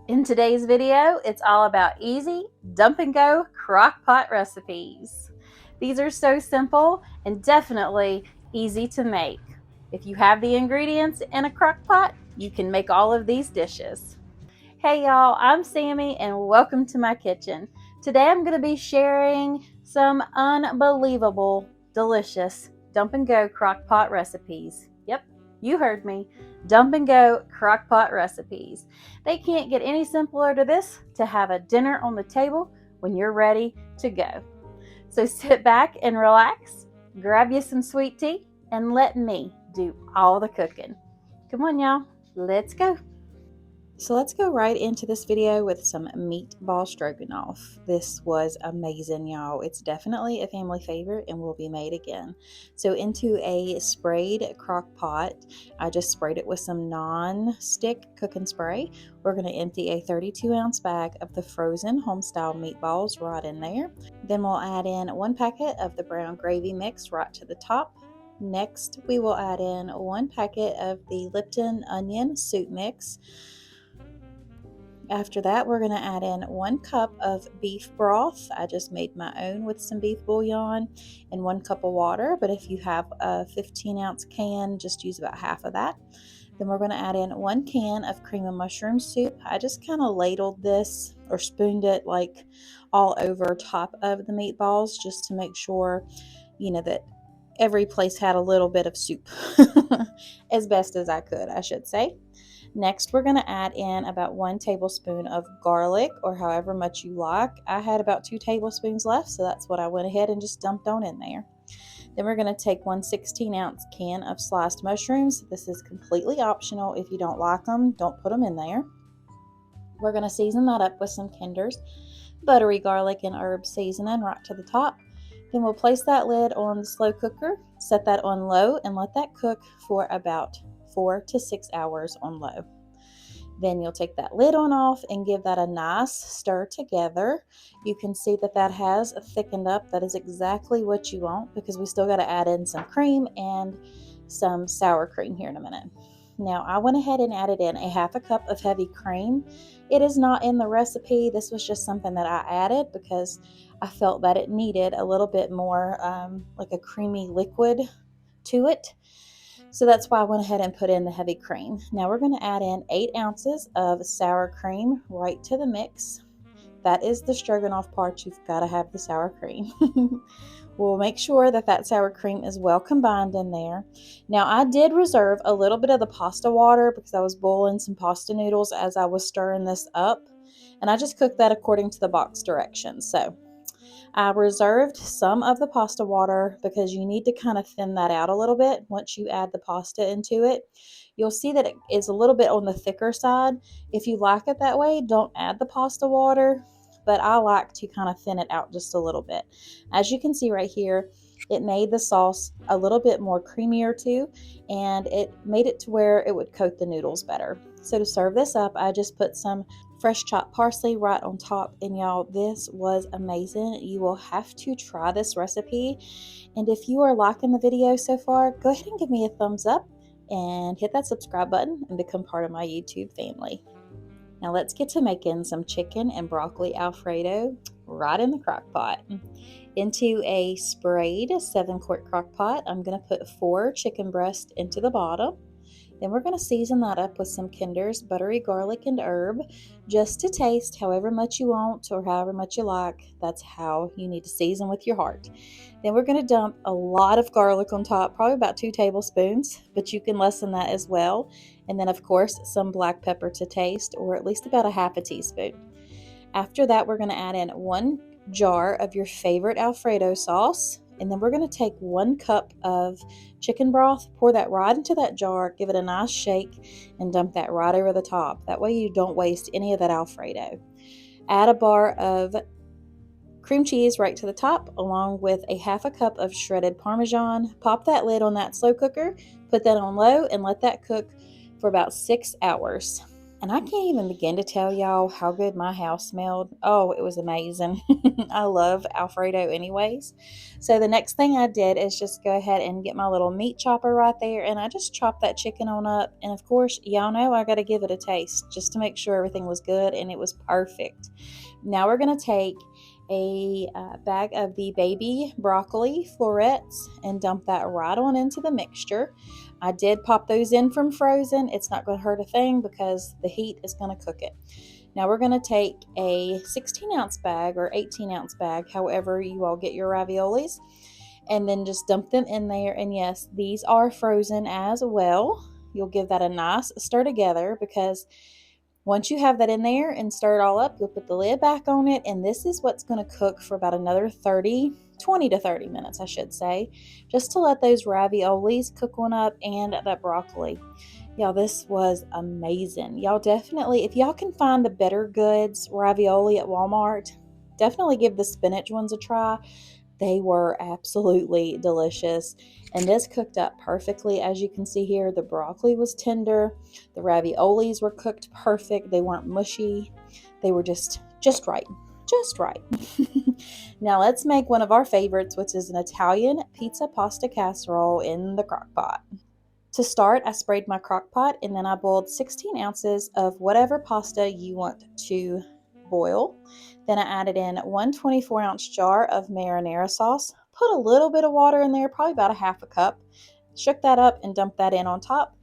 In today's video, it's all about easy, dump and go crock pot recipes. These are so simple and definitely easy to make. If you have the ingredients in a crock pot, you can make all of these dishes. Hey y'all, I'm Sammy and welcome to my kitchen. Today I'm going to be sharing some unbelievable, delicious dump and go crock pot recipes. Yep, you heard me. Dump and go crock pot recipes. They can't get any simpler to this to have a dinner on the table when you're ready to go. So sit back and relax, grab you some sweet tea, and let me do all the cooking. Come on y'all, let's go. So let's go right into this video with some meatball stroganoff. This was amazing, y'all. It's definitely a family favorite and will be made again. So into a sprayed crock pot, I just sprayed it with some non-stick cooking spray. We're going to empty a 32-ounce bag of the frozen home-style meatballs right in there. Then we'll add in 1 packet of the brown gravy mix right to the top. Next, we will add in 1 packet of the Lipton onion soup mix. After that, we're going to add in 1 cup of beef broth. I just made my own with some beef bouillon and 1 cup of water, but if you have a 15-ounce can, just use about half of that. Then we're going to add in 1 can of cream of mushroom soup. I just kind of ladled this or spooned it like all over top of the meatballs just to make sure, that every place had a little bit of soup as best as I could, I should say. Next, we're going to add in about 1 tablespoon of garlic, or however much you like. I had about 2 tablespoons left, so that's what I went ahead and just dumped on in there. Then we're going to take 1 16-ounce can of sliced mushrooms. This is completely optional. If you don't like them, don't put them in there. We're going to season that up with some Kinder's buttery garlic and herb seasoning right to the top. Then we'll place that lid on the slow cooker, set that on low, and let that cook for about 4 to 6 hours on low. Then you'll take that lid on off and give that a nice stir together. You can see that has thickened up. That is exactly what you want, because we still got to add in some cream and some sour cream here in a minute. Now I went ahead and added in a half a cup of heavy cream. It is not in the recipe. This was just something that I added because I felt that it needed a little bit more like a creamy liquid to it. So that's why I went ahead and put in the heavy cream. Now we're going to add in 8 ounces of sour cream right to the mix. That is the stroganoff part. You've got to have the sour cream. We'll make sure that sour cream is well combined in there. Now I did reserve a little bit of the pasta water because I was boiling some pasta noodles as I was stirring this up. And I just cooked that according to the box directions. So I reserved some of the pasta water because you need to kind of thin that out a little bit once you add the pasta into it. You'll see that it is a little bit on the thicker side. If you like it that way, don't add the pasta water, but I like to kind of thin it out just a little bit. As you can see right here, it made the sauce a little bit more creamier too, and it made it to where it would coat the noodles better. So to serve this up, I just put some fresh chopped parsley right on top, and y'all, this was amazing. You will have to try this recipe, and if you are liking the video so far, go ahead and give me a thumbs up and hit that subscribe button and become part of my YouTube family. Now let's get to making some chicken and broccoli Alfredo right in the crock pot. Into a sprayed 7-quart crock pot, I'm going to put 4 chicken breasts into the bottom. Then we're going to season that up with some Kinder's buttery garlic and herb, just to taste however much you want or however much you like. That's how you need to season with your heart. Then we're going to dump a lot of garlic on top, probably about 2 tablespoons, but you can lessen that as well. And then of course some black pepper to taste, or at least about a half a teaspoon. After that, we're going to add in 1 jar of your favorite Alfredo sauce. And then we're going to take 1 cup of chicken broth, pour that right into that jar, give it a nice shake, and dump that right over the top. That way you don't waste any of that Alfredo. Add a bar of cream cheese right to the top, along with a half a cup of shredded Parmesan. Pop that lid on that slow cooker, put that on low, and let that cook for about 6 hours. And I can't even begin to tell y'all how good my house smelled. Oh, it was amazing. I love Alfredo anyways. So the next thing I did is just go ahead and get my little meat chopper right there, and I just chopped that chicken on up. And of course, y'all know I got to give it a taste just to make sure everything was good, and it was perfect. Now we're going to take a bag of the baby broccoli florets and dump that right on into the mixture. I did pop those in from frozen. It's not going to hurt a thing because the heat is going to cook it. Now we're going to take a 16-ounce bag or 18-ounce bag, however you all get your raviolis, and then just dump them in there. And yes, these are frozen as well. You'll give that a nice stir together, because once you have that in there and stir it all up, you'll put the lid back on it, and this is what's going to cook for about another 20 to 30 minutes, I should say, just to let those raviolis cook on up and that broccoli. Y'all, this was amazing. Y'all definitely, if y'all can find the Better Goods ravioli at Walmart, definitely give the spinach ones a try. They were absolutely delicious, and this cooked up perfectly. As you can see here, the broccoli was tender, the raviolis were cooked perfect, they weren't mushy, they were just right, just right. Now let's make one of our favorites, which is an Italian pizza pasta casserole in the crock pot. To start, I sprayed my crock pot, and then I boiled 16 ounces of whatever pasta you want to boil. Then I added in one 24-ounce jar of marinara sauce, put a little bit of water in there, probably about a half a cup, shook that up and dumped that in on top.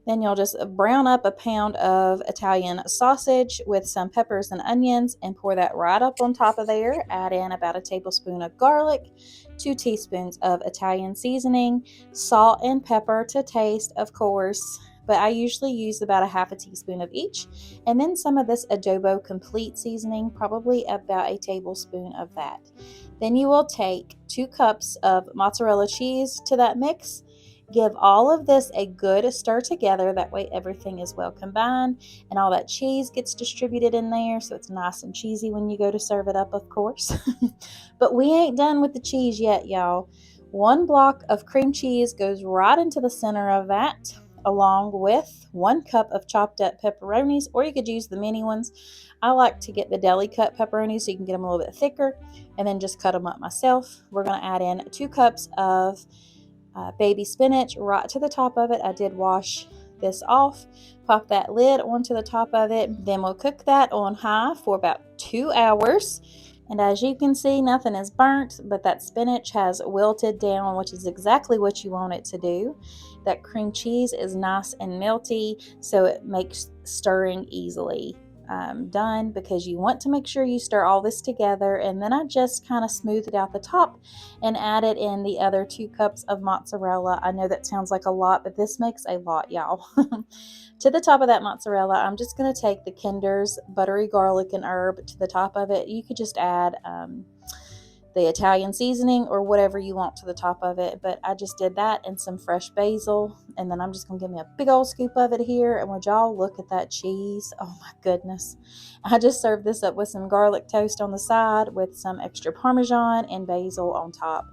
Then you'll just brown up a pound of Italian sausage with some peppers and onions and pour that right up on top of there. Add in about a tablespoon of garlic, 2 teaspoons of Italian seasoning, salt and pepper to taste, of course, but I usually use about a half a teaspoon of each, and then some of this adobo complete seasoning, probably about a tablespoon of that. Then you will take 2 cups of mozzarella cheese to that mix. Give all of this a good stir together, that way everything is well combined and all that cheese gets distributed in there, so it's nice and cheesy when you go to serve it up, of course. But we ain't done with the cheese yet, y'all. 1 block of cream cheese goes right into the center of that, along with 1 cup of chopped up pepperonis, or you could use the mini ones. I like to get the deli cut pepperonis so you can get them a little bit thicker, and then just cut them up myself. We're going to add in 2 cups of baby spinach right to the top of it. I did wash this off. Pop that lid onto the top of it. Then we'll cook that on high for about 2 hours. And as you can see, nothing is burnt, but that spinach has wilted down, which is exactly what you want it to do. That cream cheese is nice and melty, so it makes stirring easily done, because you want to make sure you stir all this together. And then I just kind of smoothed out the top and added in the other 2 cups of mozzarella. I know that sounds like a lot, but this makes a lot, y'all. To the top of that mozzarella, I'm just going to take the Kinder's buttery garlic and herb to the top of it. You could just add the Italian seasoning or whatever you want to the top of it, but I just did that, and some fresh basil, and then I'm just going to give me a big old scoop of it here. And would y'all look at that cheese? Oh my goodness. I just served this up with some garlic toast on the side with some extra Parmesan and basil on top.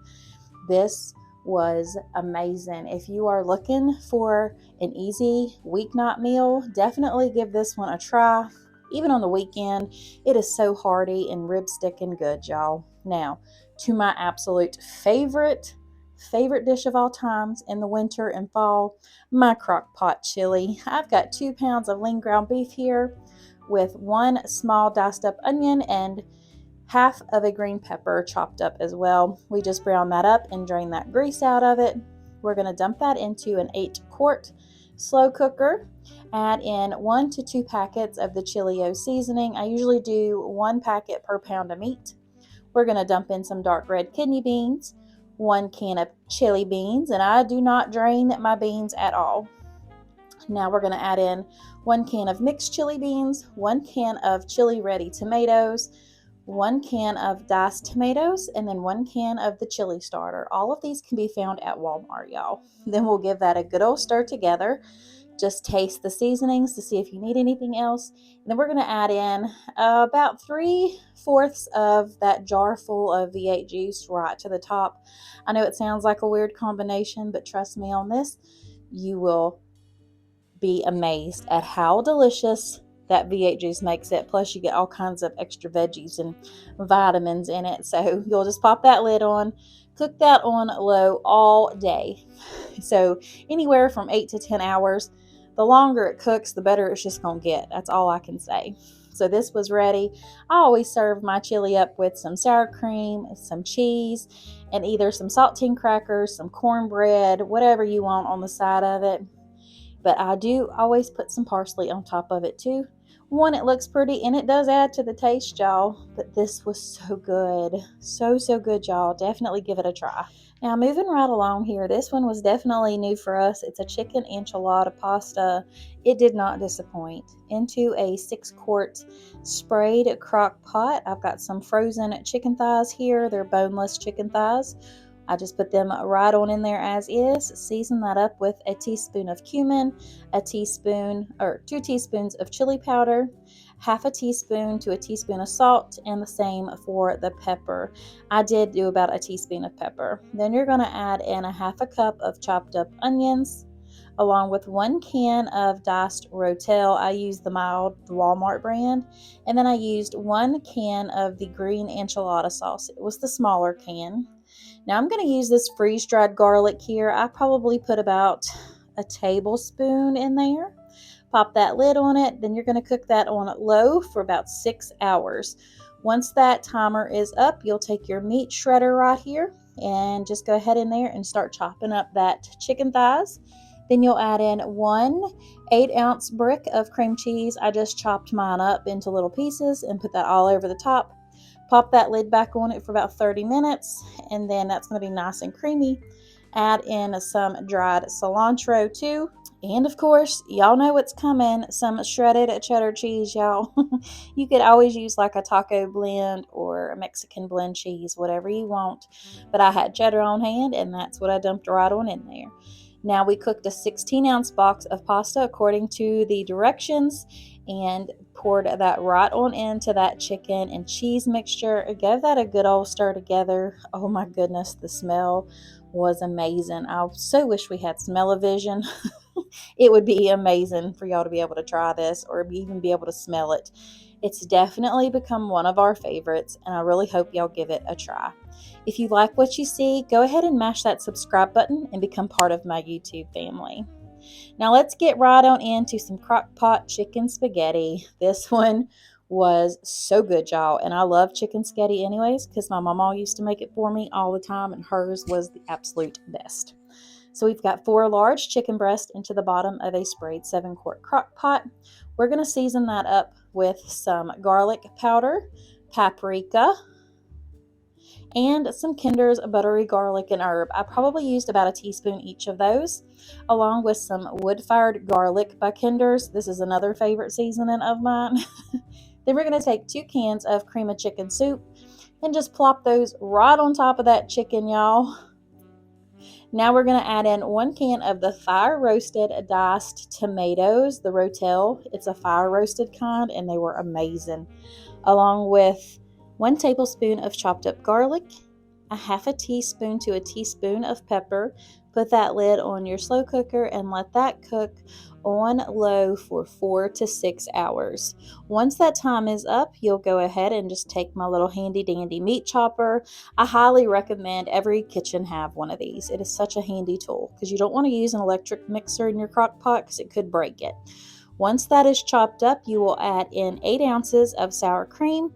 This was amazing. If you are looking for an easy weeknight meal, definitely give this one a try. Even on the weekend, it is so hearty and rib sticking good, y'all. Now, to my absolute favorite dish of all times in the winter and fall, my Crockpot Chili. I've got 2 pounds of lean ground beef here with 1 small diced up onion and half of a green pepper chopped up as well. We just brown that up and drain that grease out of it. We're going to dump that into an 8-quart slow cooker. Add in 1 to 2 packets of the Chili-O seasoning. I usually do 1 packet per pound of meat. We're going to dump in some dark red kidney beans, 1 can of chili beans, and I do not drain my beans at all. Now we're going to add in 1 can of mixed chili beans, 1 can of chili ready tomatoes, 1 can of diced tomatoes, and then 1 can of the chili starter. All of these can be found at Walmart, y'all. Then we'll give that a good old stir together. Just taste the seasonings to see if you need anything else. And then we're going to add in about 3/4 of that jar full of V8 juice right to the top. I know it sounds like a weird combination, but trust me on this, you will be amazed at how delicious that V8 juice makes it. Plus you get all kinds of extra veggies and vitamins in it. So you'll just pop that lid on, cook that on low all day. So anywhere from 8 to 10 hours. The longer it cooks, the better it's just going to get. That's all I can say. So this was ready. I always serve my chili up with some sour cream, some cheese, and either some saltine crackers, some cornbread, whatever you want on the side of it. But I do always put some parsley on top of it too. One, it looks pretty and it does add to the taste, y'all. But this was so good. So good, y'all. Definitely give it a try. Now, moving right along here, this one was definitely new for us. It's a chicken enchilada pasta. It did not disappoint. Into a 6-quart sprayed crock pot. I've got some frozen chicken thighs here. They're boneless chicken thighs. I just put them right on in there as is. Season that up with a teaspoon of cumin, a teaspoon or 2 teaspoons of chili powder, half a teaspoon to a teaspoon of salt, and the same for the pepper. I did do about a teaspoon of pepper. Then you're going to add in a half a cup of chopped up onions, along with 1 can of diced rotel. I used the mild Walmart brand. And then I used 1 can of the green enchilada sauce. It was the smaller can. Now I'm going to use this freeze-dried garlic here. I probably put about a tablespoon in there. Pop that lid on it. Then you're going to cook that on low for about 6 hours. Once that timer is up, you'll take your meat shredder right here and just go ahead in there and start chopping up that chicken thighs. Then you'll add in 1 8-ounce brick of cream cheese. I just chopped mine up into little pieces and put that all over the top. Pop that lid back on it for about 30 minutes, and then that's going to be nice and creamy. Add in some dried cilantro too. And of course, y'all know what's coming, some shredded cheddar cheese, y'all. You could always use like a taco blend or a Mexican blend cheese, whatever you want. But I had cheddar on hand, and that's what I dumped right on in there. Now we cooked a 16-ounce box of pasta according to the directions and poured that right on into that chicken and cheese mixture. Gave that a good old stir together. Oh my goodness, the smell was amazing. I so wish we had smell-o-vision. It would be amazing for y'all to be able to try this or even be able to smell it. It's definitely become one of our favorites, and I really hope y'all give it a try. If you like what you see, go ahead and mash that subscribe button and become part of my YouTube family. Now let's get right on into some Crockpot chicken spaghetti. This one was so good, y'all, and I love chicken spaghetti anyways because my mama used to make it for me all the time, and hers was the absolute best. So we've got 4 large chicken breasts into the bottom of a sprayed 7-quart crock pot. We're going to season that up with some garlic powder, paprika, and some Kinder's buttery garlic and herb. I probably used about a teaspoon each of those, along with some wood-fired garlic by Kinder's. This is another favorite seasoning of mine. Then we're going to take 2 cans of cream of chicken soup and just plop those right on top of that chicken, y'all. Now we're going to add in 1 can of the fire-roasted diced tomatoes, the rotel. It's a fire-roasted kind, and they were amazing. Along with 1 tablespoon of chopped up garlic, a half a teaspoon to a teaspoon of pepper. Put that lid on your slow cooker and let that cook on low for 4 to 6 hours. Once that time is up, you'll go ahead and just take my little handy dandy meat chopper. I highly recommend every kitchen have one of these. It is such a handy tool because you don't want to use an electric mixer in your crock pot because it could break it. Once that is chopped up, you will add in 8 ounces of sour cream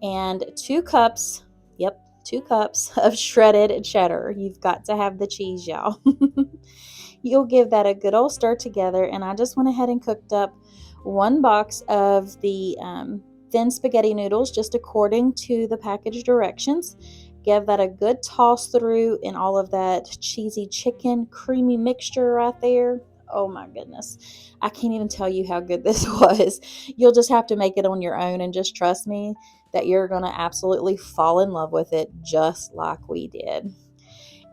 and 2 cups, 2 cups of shredded cheddar. You've got to have the cheese, y'all. You'll give that a good old stir together, and I just went ahead and cooked up 1 box of the thin spaghetti noodles just according to the package directions. Give that a good toss through in all of that cheesy chicken creamy mixture right there. Oh my goodness. I can't even tell you how good this was. You'll just have to make it on your own and just trust me that you're going to absolutely fall in love with it just like we did.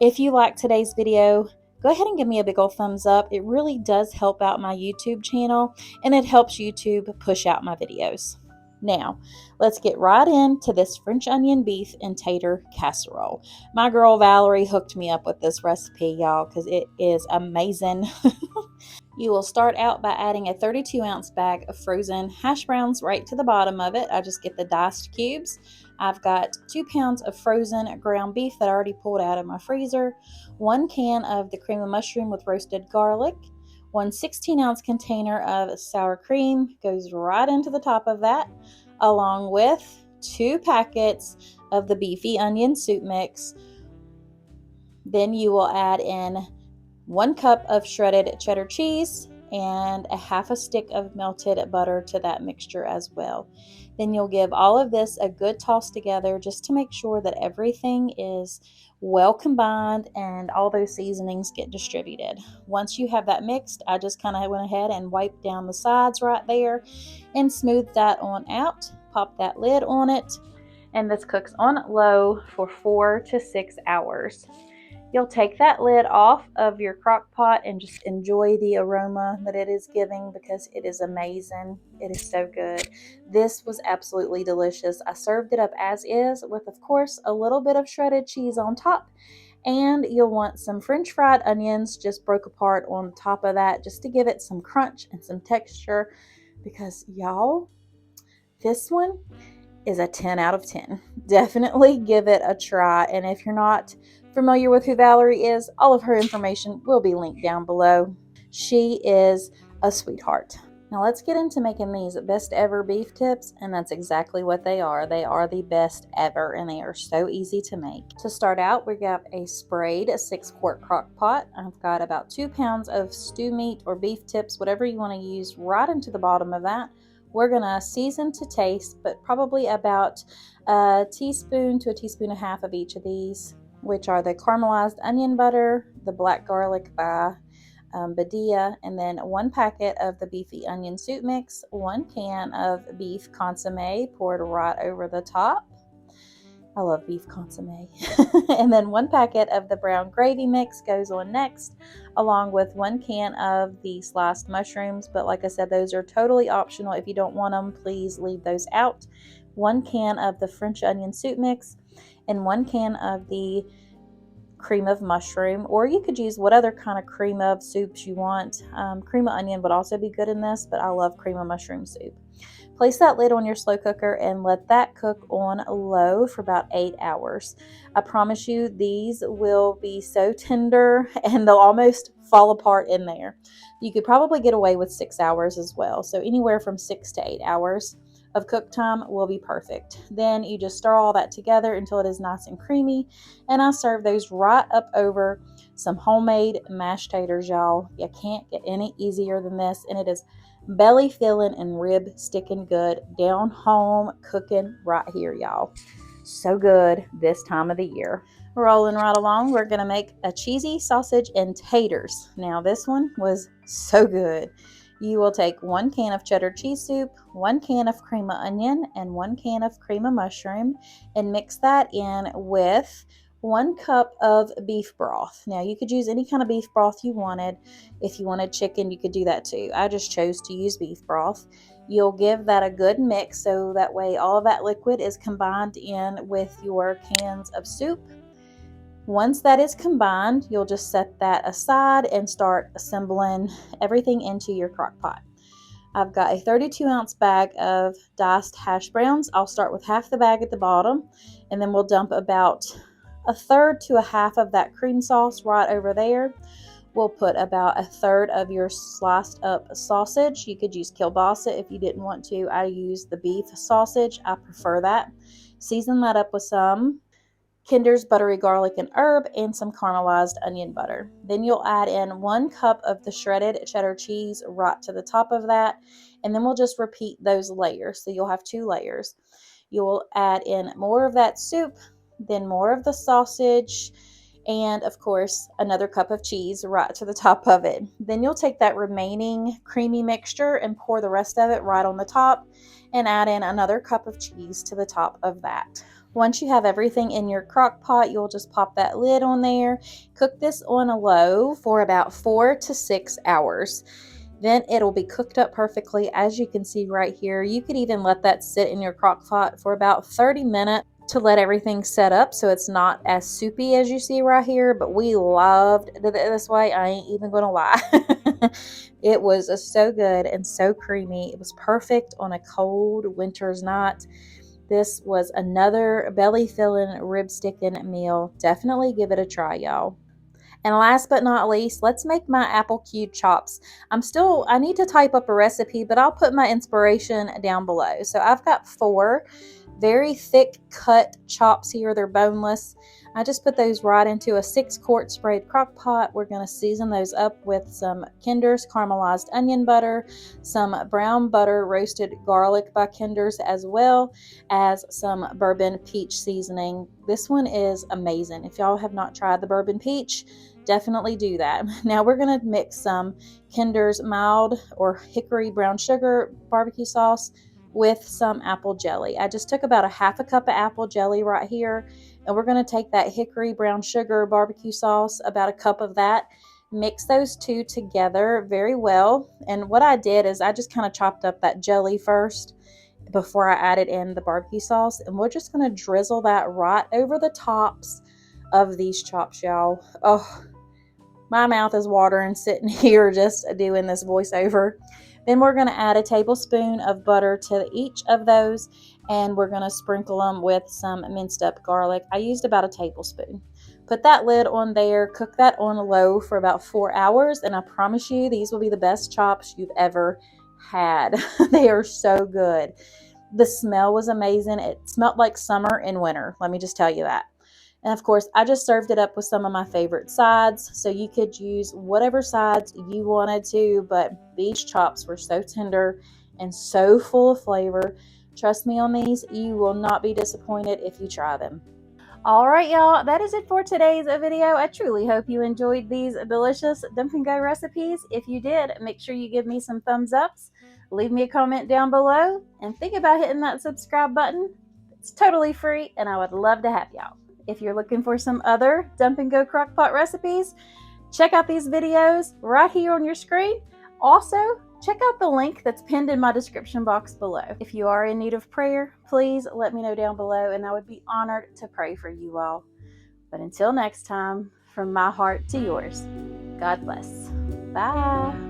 If you like today's video, go ahead and give me a big old thumbs up. It really does help out my YouTube channel, and it helps YouTube push out my videos. Now, let's get right into this French onion beef and tater casserole. My girl Valerie hooked me up with this recipe, y'all, because it is amazing. You will start out by adding a 32-ounce bag of frozen hash browns right to the bottom of it. I just get the diced cubes. I've got 2 pounds of frozen ground beef that I already pulled out of my freezer, 1 can of the cream of mushroom with roasted garlic, one 16-ounce container of sour cream goes right into the top of that, along with 2 packets of the beefy onion soup mix. Then you will add in 1 cup of shredded cheddar cheese and a half a stick of melted butter to that mixture as well. Then you'll give all of this a good toss together just to make sure that everything is well combined and all those seasonings get distributed. Once you have that mixed, I just kind of went ahead and wiped down the sides right there and smoothed that on out. Pop that lid on it, and this cooks on low for 4 to 6 hours. You'll take that lid off of your crock pot and just enjoy the aroma that it is giving because it is amazing. It is so good. This was absolutely delicious. I served it up as is with, of course, a little bit of shredded cheese on top. And you'll want some French fried onions just broke apart on top of that just to give it some crunch and some texture because, y'all, this one is a 10 out of 10. Definitely give it a try. And if you're not familiar with who Valerie is, all of her information will be linked down below. She is a sweetheart. Now let's get into making these best ever beef tips, and that's exactly what they are. They are the best ever, and they are so easy to make. To start out, we got a sprayed 6-quart crock pot. I've got about 2 pounds of stew meat or beef tips, whatever you want to use, right into the bottom of that. We're going to season to taste, but probably about a teaspoon to a teaspoon and a half of each of these, which are the caramelized onion butter, the black garlic by Badia, and then 1 packet of the beefy onion soup mix, 1 can of beef consomme poured right over the top. I love beef consomme. And then 1 packet of the brown gravy mix goes on next, along with 1 can of the sliced mushrooms. But like I said, those are totally optional. If you don't want them, please leave those out. 1 can of the French onion soup mix and 1 can of the cream of mushroom, or you could use what other kind of cream of soups you want. Cream of onion would also be good in this, but I love cream of mushroom soup. Place that lid on your slow cooker and let that cook on low for about 8 hours. I promise you these will be so tender and they'll almost fall apart in there. You could probably get away with 6 hours as well. So anywhere from 6 to 8 hours of cook time will be perfect. Then you just stir all that together until it is nice and creamy. And I serve those right up over some homemade mashed taters, y'all. You can't get any easier than this. And it is belly filling and rib sticking good, down home cooking right here, y'all. So good this time of the year. Rolling right along, we're going to make a cheesy sausage and taters. Now this one was so good. You will take 1 can of cheddar cheese soup, 1 can of cream of onion, and 1 can of cream of mushroom, and mix that in with 1 cup of beef broth. Now you could use any kind of beef broth you wanted. If you wanted chicken, you could do that too. I just chose to use beef broth. You'll give that a good mix so that way all of that liquid is combined in with your cans of soup. Once that is combined, you'll just set that aside and start assembling everything into your crock pot. I've got a 32-ounce bag of diced hash browns. I'll start with half the bag at the bottom, and then we'll dump about 1/3 to 1/2 of that cream sauce right over there. We'll put about 1/3 of your sliced up sausage. You could use kielbasa if you didn't want to. I use the beef sausage. I prefer that. Season that up with some Kinder's buttery garlic and herb and some caramelized onion butter. Then you'll add in 1 cup of the shredded cheddar cheese right to the top of that, and then we'll just repeat those layers. So you'll have 2 layers. You'll add in more of that soup, then more of the sausage, and of course another cup of cheese right to the top of it. Then you'll take that remaining creamy mixture and pour the rest of it right on the top and add in another cup of cheese to the top of that. Once you have everything in your crock pot, you'll just pop that lid on there. Cook this on a low for about 4 to 6 hours. Then it'll be cooked up perfectly, as you can see right here. You could even let that sit in your crock pot for about 30 minutes to let everything set up so it's not as soupy as you see right here, but we loved it this way. I ain't even gonna lie. It was so good and so creamy. It was perfect on a cold winter's night. This was another belly filling, rib sticking meal. Definitely give it a try, y'all. And last but not least, let's make my apple cube chops. I need to type up a recipe, but I'll put my inspiration down below. So I've got 4 very thick cut chops here. They're boneless. I just put those right into a 6-quart sprayed crock pot. We're going to season those up with some Kinder's caramelized onion butter, some brown butter roasted garlic by Kinder's, as well as some bourbon peach seasoning. This one is amazing. If y'all have not tried the bourbon peach, definitely do that. Now we're going to mix some Kinder's mild or hickory brown sugar barbecue sauce with some apple jelly. I just took about a half a cup of apple jelly right here, and we're going to take that hickory brown sugar barbecue sauce, about a cup of that, mix those two together very well. And what I did is I just kind of chopped up that jelly first before I added in the barbecue sauce, and we're just going to drizzle that right over the tops of these chops, y'all. Oh, my mouth is watering sitting here just doing this voiceover. Then we're going to add a tablespoon of butter to each of those, and we're going to sprinkle them with some minced up garlic. I used about a tablespoon. Put that lid on there, cook that on low for about 4 hours, and I promise you these will be the best chops you've ever had. They are so good. The smell was amazing. It smelled like summer and winter, let me just tell you that. And of course, I just served it up with some of my favorite sides. So you could use whatever sides you wanted to, but these chops were so tender and so full of flavor. Trust me on these, you will not be disappointed if you try them. All right, y'all, that is it for today's video. I truly hope you enjoyed these delicious dump and go recipes. If you did, make sure you give me some thumbs ups, leave me a comment down below, and think about hitting that subscribe button. It's totally free, and I would love to have y'all. If you're looking for some other dump and go crockpot recipes, check out these videos right here on your screen. Also, check out the link that's pinned in my description box below. If you are in need of prayer, please let me know down below, and I would be honored to pray for you all. But until next time, from my heart to yours, God bless. Bye.